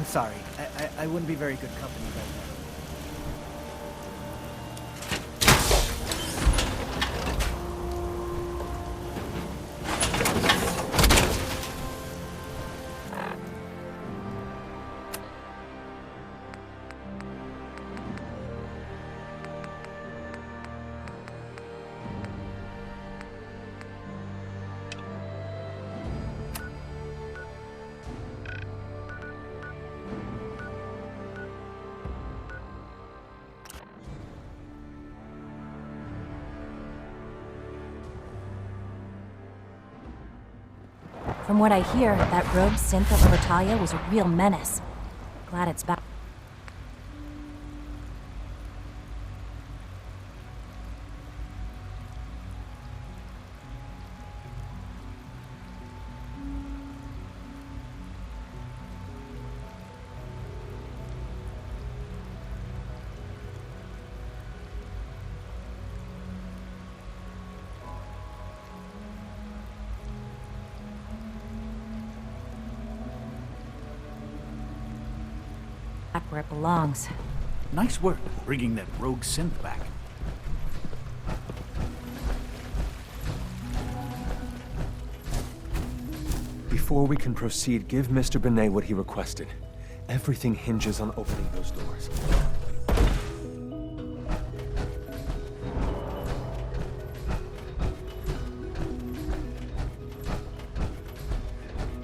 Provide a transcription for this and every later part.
sorry. I wouldn't be very good company right now. From what I hear, that rogue synth at Libertalia was a real menace. Glad it's back. Back where it belongs. Nice work bringing that rogue synth back. Before we can proceed, give Mr. Benet what he requested. Everything hinges on opening those doors.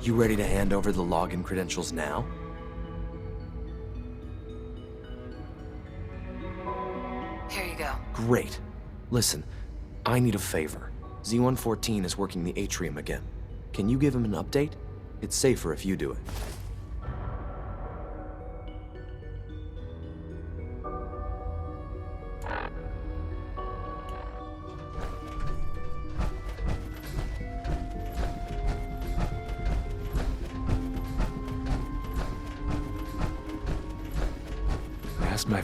You ready to hand over the login credentials now? Here you go. Great. Listen, I need a favor. Z-114 is working the atrium again. Can you give him an update? It's safer if you do it. I asked my...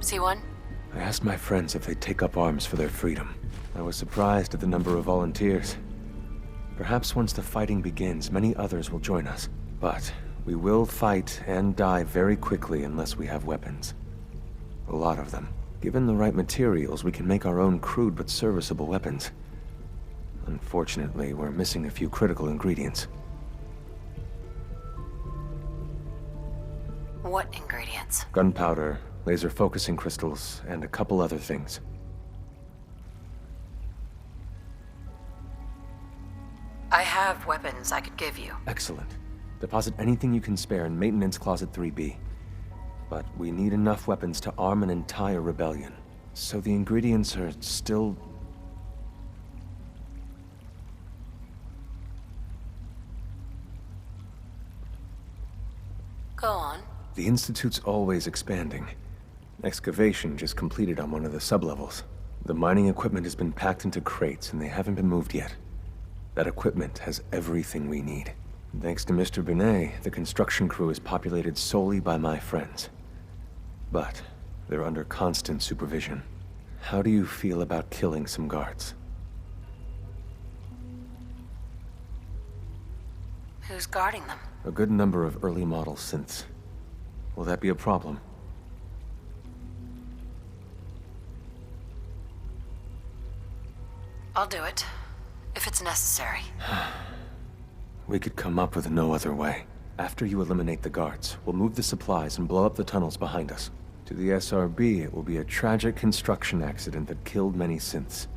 C1? I asked my friends if they'd take up arms for their freedom. I was surprised at the number of volunteers. Perhaps once the fighting begins, many others will join us. But we will fight and die very quickly unless we have weapons. A lot of them. Given the right materials, we can make our own crude but serviceable weapons. Unfortunately, we're missing a few critical ingredients. What ingredients? Gunpowder, laser focusing crystals, and a couple other things. I have weapons I could give you. Excellent. Deposit anything you can spare in Maintenance Closet 3B. But we need enough weapons to arm an entire rebellion. So the ingredients are still... Go on. The Institute's always expanding. Excavation just completed on one of the sublevels. The mining equipment has been packed into crates and they haven't been moved yet. That equipment has everything we need. Thanks to Mr. Benet, the construction crew is populated solely by my friends. But they're under constant supervision. How do you feel about killing some guards? Who's guarding them? A good number of early model synths. Will that be a problem? I'll do it. If it's necessary. We could come up with no other way. After you eliminate the guards, we'll move the supplies and blow up the tunnels behind us. To the SRB, it will be a tragic construction accident that killed many synths.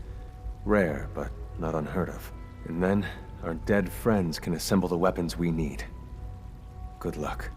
Rare, but not unheard of. And then, our dead friends can assemble the weapons we need. Good luck.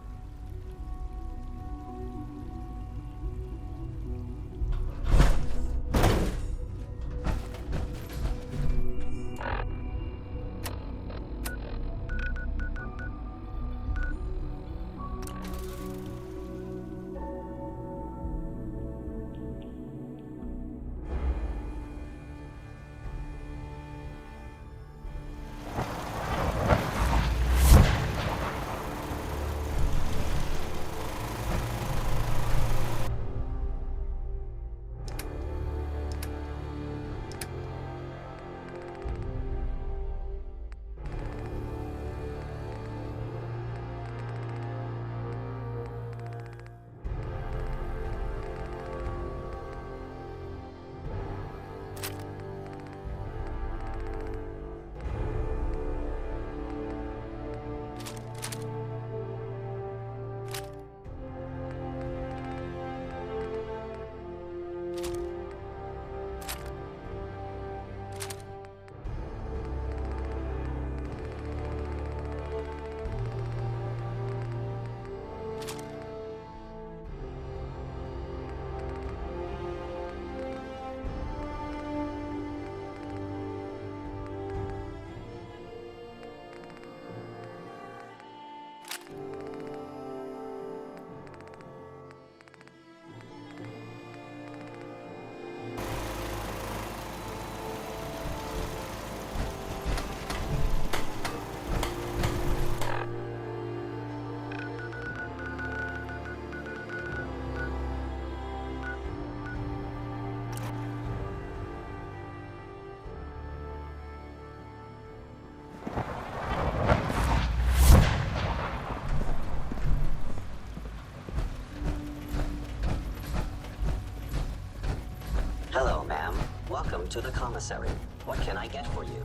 Welcome to the commissary. What can I get for you?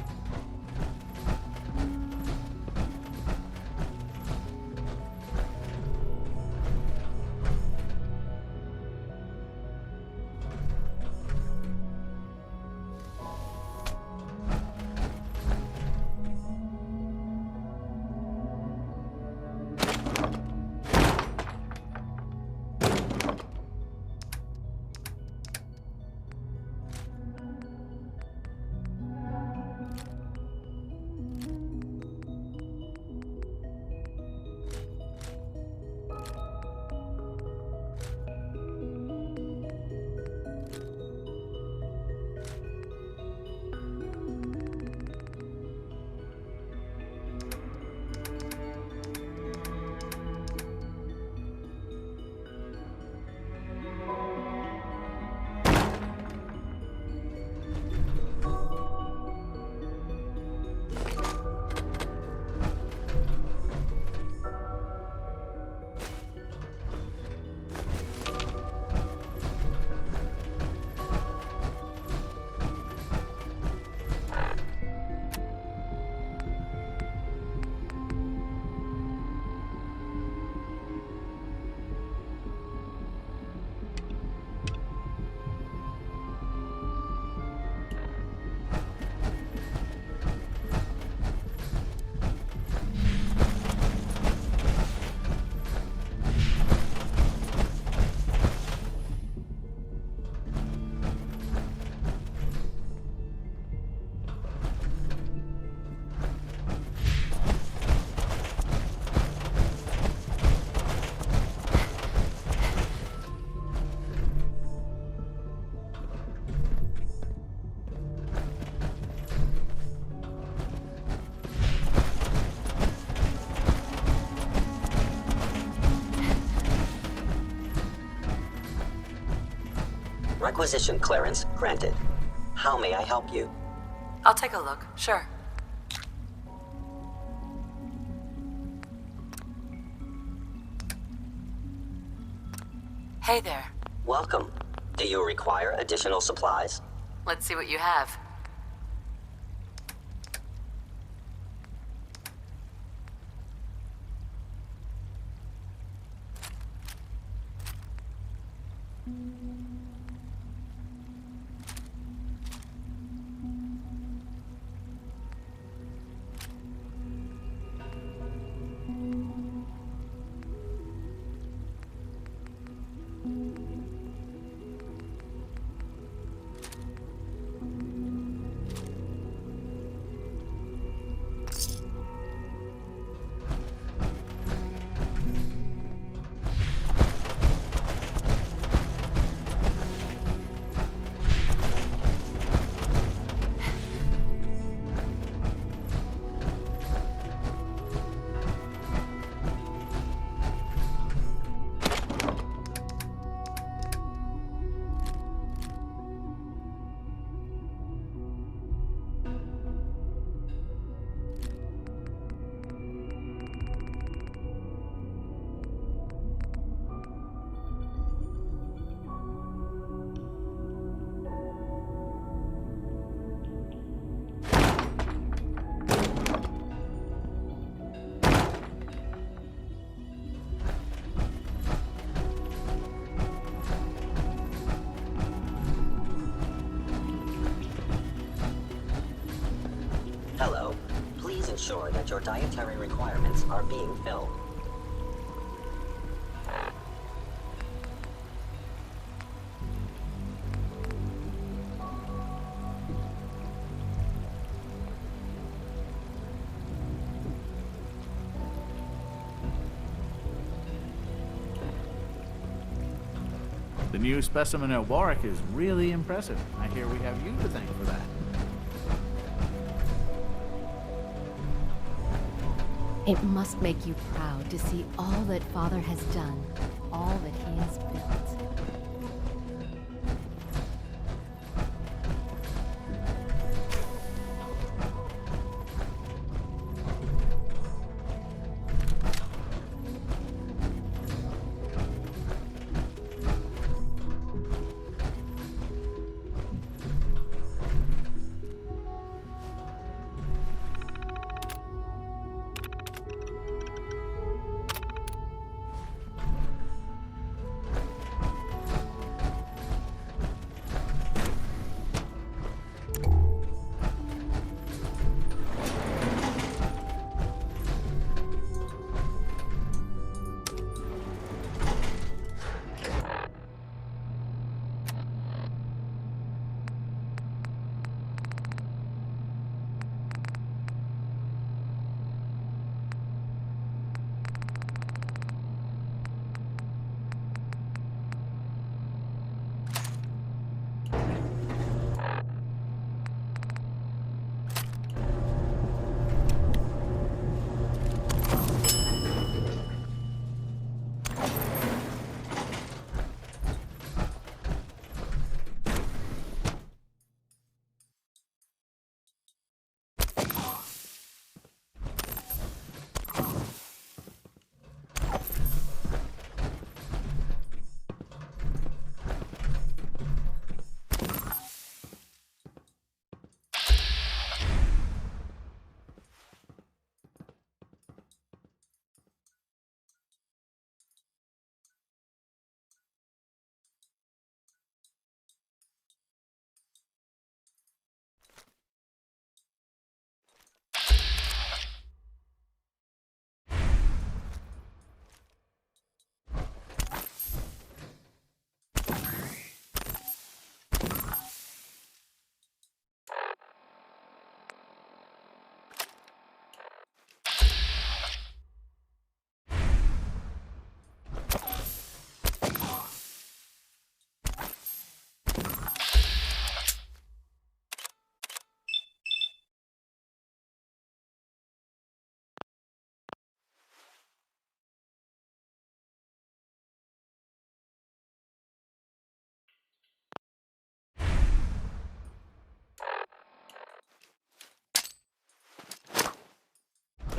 Requisition clearance granted. How may I help you? I'll take a look, sure. Hey there. Welcome. Do you require additional supplies? Let's see what you have. Hello. Please ensure that your dietary requirements are being filled. The new specimen at Warwick is really impressive. I hear we have you to thank for that. It must make you proud to see all that Father has done, all that he has built.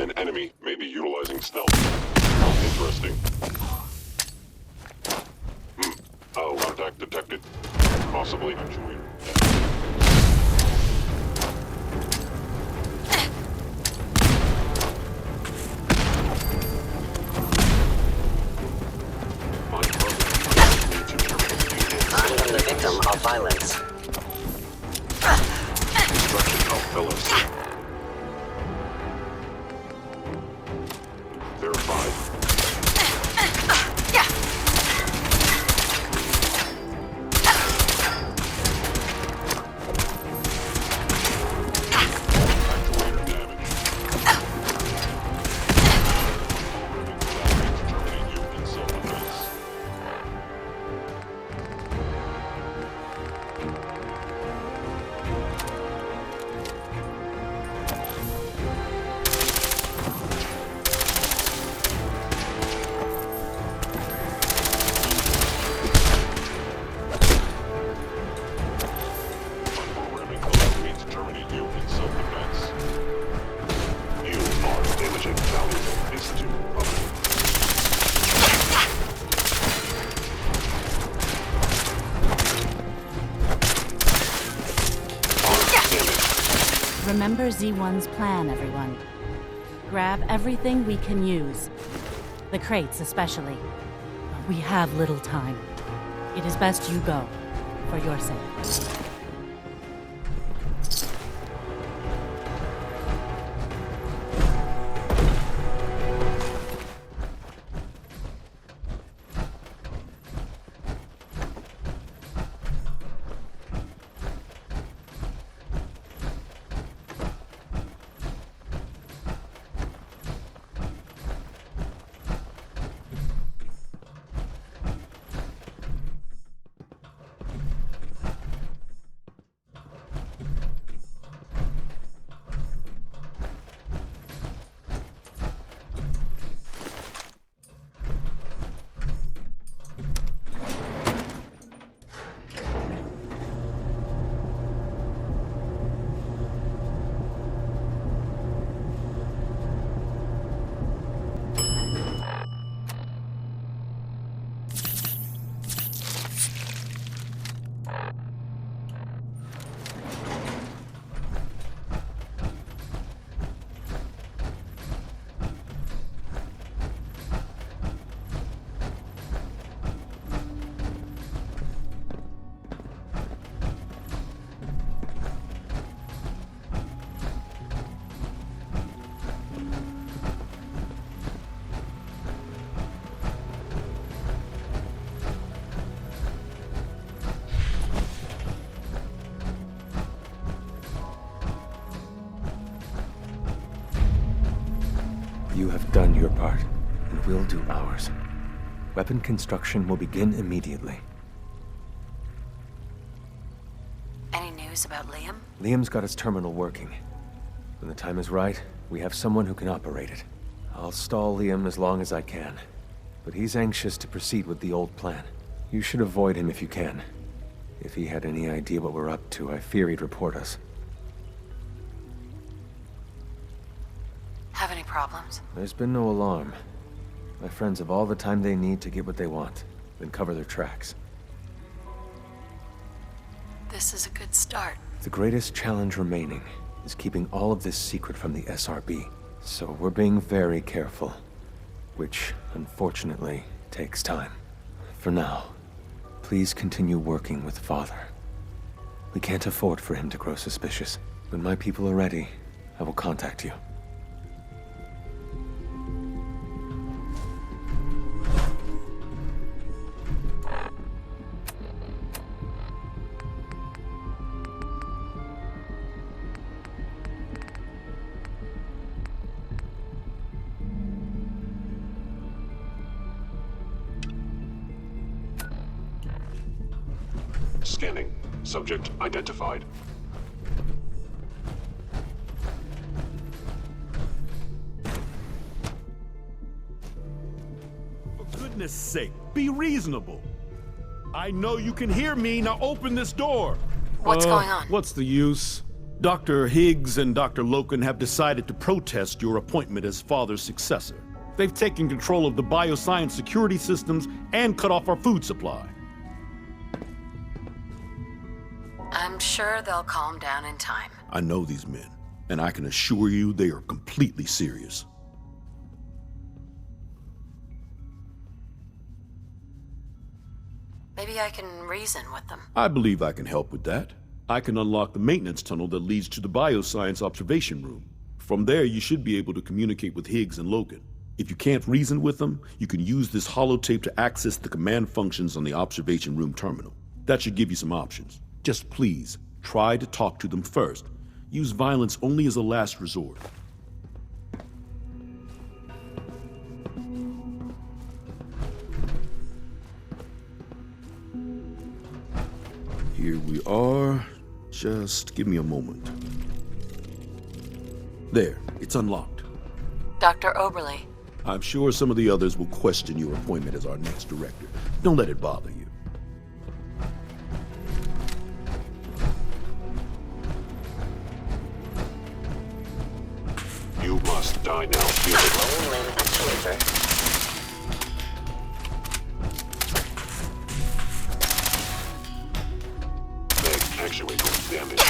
An enemy may be utilizing stealth. Interesting. Contact detected. Possibly actuator. I am the victim of violence. Destruction of fellows. Verified. Actuator damage. Terminate you in self-defense. Programming allows me to terminate you in self-defense. You are damaging valuable Institute property. Damage. Remember Z1's plan, everyone. Grab everything we can use. The crates especially. We have little time. It is best you go, for your sake. You have done your part, and we'll do ours. Weapon construction will begin immediately. Any news about Liam? Liam's got his terminal working. When the time is right, we have someone who can operate it. I'll stall Liam as long as I can, but he's anxious to proceed with the old plan. You should avoid him if you can. If he had any idea what we're up to, I fear he'd report us. Have any problems? There's been no alarm. My friends have all the time they need to get what they want, then cover their tracks. This is a good start. The greatest challenge remaining is keeping all of this secret from the SRB. So we're being very careful, which, unfortunately, takes time. For now, please continue working with Father. We can't afford for him to grow suspicious. When my people are ready, I will contact you. Scanning. Subject identified. For goodness sake, be reasonable. I know you can hear me, now open this door. What's going on? What's the use? Dr. Higgs and Dr. Loken have decided to protest your appointment as Father's successor. They've taken control of the bioscience security systems and cut off our food supply. I'm sure they'll calm down in time. I know these men, and I can assure you they are completely serious. Maybe I can reason with them. I believe I can help with that. I can unlock the maintenance tunnel that leads to the bioscience observation room. From there, you should be able to communicate with Higgs and Logan. If you can't reason with them, you can use this holotape to access the command functions on the observation room terminal. That should give you some options. Just please, try to talk to them first. Use violence only as a last resort. Here we are. Just give me a moment. There, it's unlocked. Dr. Oberly. I'm sure some of the others will question your appointment as our next director. Don't let it bother you. You must die now, human. Lone limb actuator. Leg actuator damaged.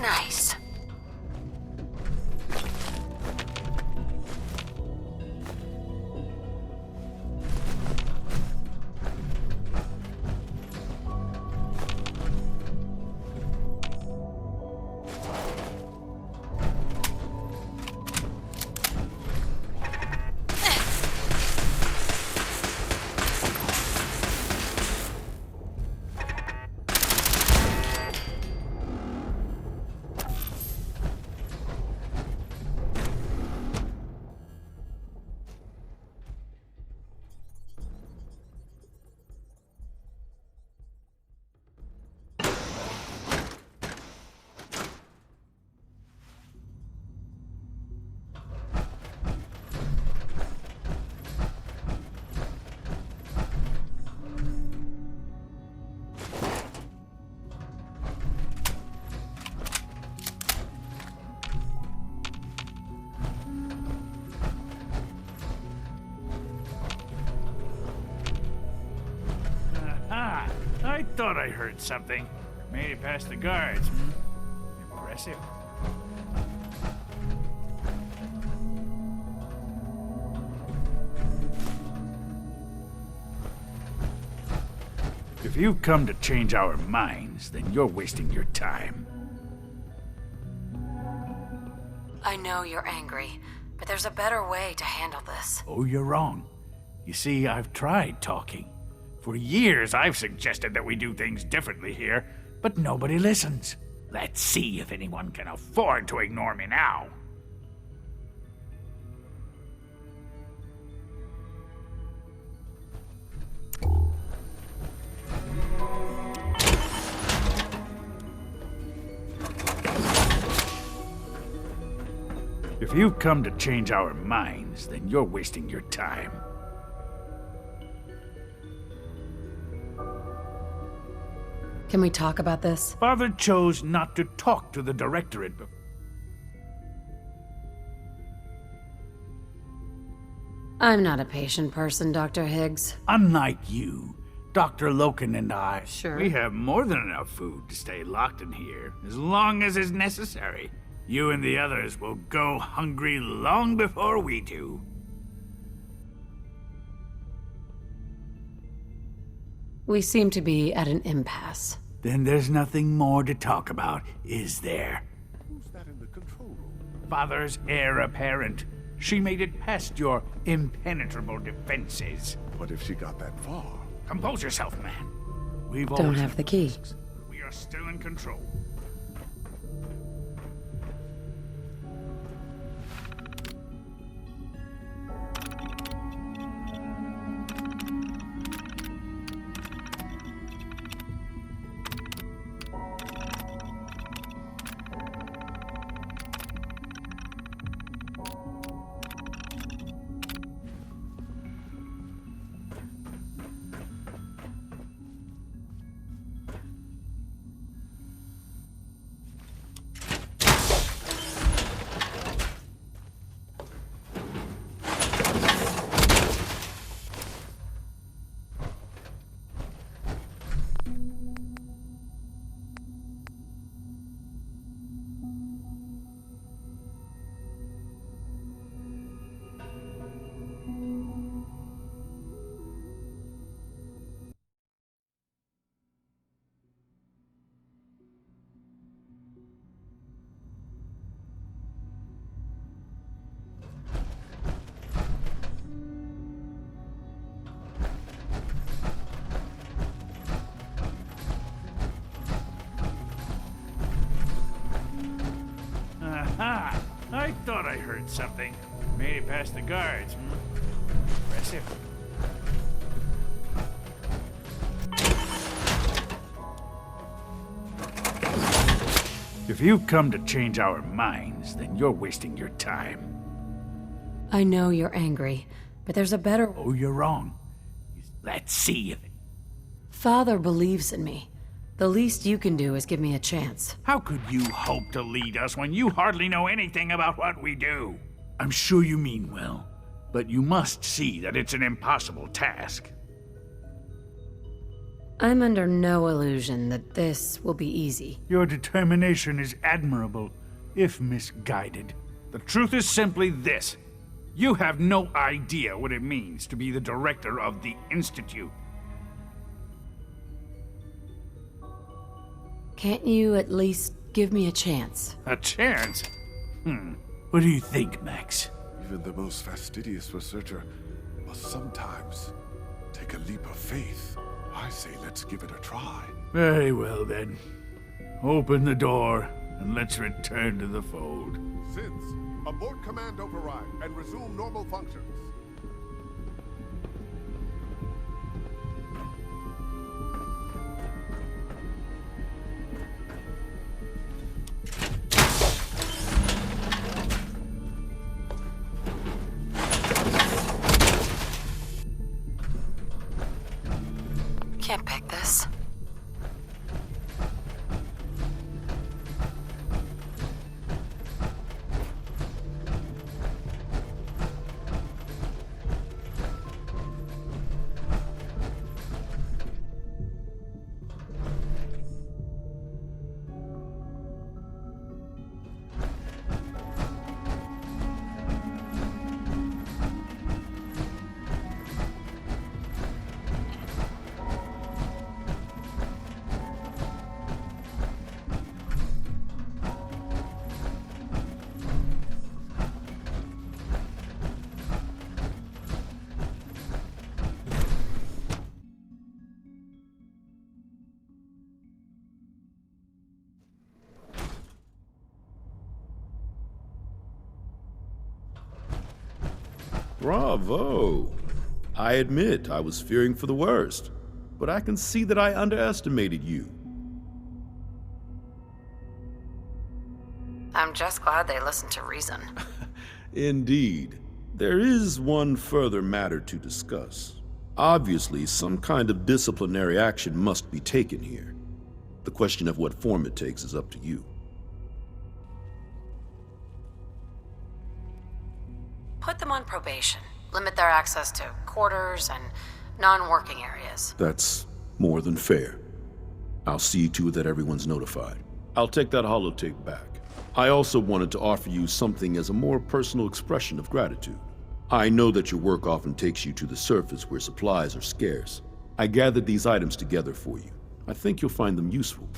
Nice. I thought I heard something. Made it past the guards. Impressive. If you've come to change our minds, then you're wasting your time. I know you're angry, but there's a better way to handle this. Oh, you're wrong. You see, I've tried talking. For years, I've suggested that we do things differently here, but nobody listens. Let's see if anyone can afford to ignore me now. If you've come to change our minds, then you're wasting your time. Can we talk about this? Father chose not to talk to the directorate before. I'm not a patient person, Dr. Higgs. Unlike you, Dr. Loken and I, Sure. we have more than enough food to stay locked in here, as long as is necessary. You and the others will go hungry long before we do. We seem to be at an impasse. Then there's nothing more to talk about, is there? Who's that in the control room? Father's heir apparent. She made it past your impenetrable defenses. What if she got that far? Compose yourself, man. We've Don't always have the key. risks. We are still in control. Aha! I thought I heard something. Made it past the guards. Impressive. If you come to change our minds, then you're wasting your time. I know you're angry, but there's a better... Oh, you're wrong. Let's see. Father believes in me. The least you can do is give me a chance. How could you hope to lead us when you hardly know anything about what we do? I'm sure you mean well, but you must see that it's an impossible task. I'm under no illusion that this will be easy. Your determination is admirable, if misguided. The truth is simply this. You have no idea what it means to be the director of the Institute. Can't you at least give me a chance? A chance? What do you think, Max? Even the most fastidious researcher must sometimes take a leap of faith. I say let's give it a try. Very well, then. Open the door, and let's return to the fold. Since, abort command override and resume normal functions. Can't pick this. Bravo! I admit I was fearing for the worst, but I can see that I underestimated you. I'm just glad they listened to reason. Indeed. There is one further matter to discuss. Obviously, some kind of disciplinary action must be taken here. The question of what form it takes is up to you. Put them on probation. Limit their access to quarters and non-working areas. That's more than fair. I'll see to it that everyone's notified. I'll take that holotape back. I also wanted to offer you something as a more personal expression of gratitude. I know that your work often takes you to the surface where supplies are scarce. I gathered these items together for you. I think you'll find them useful.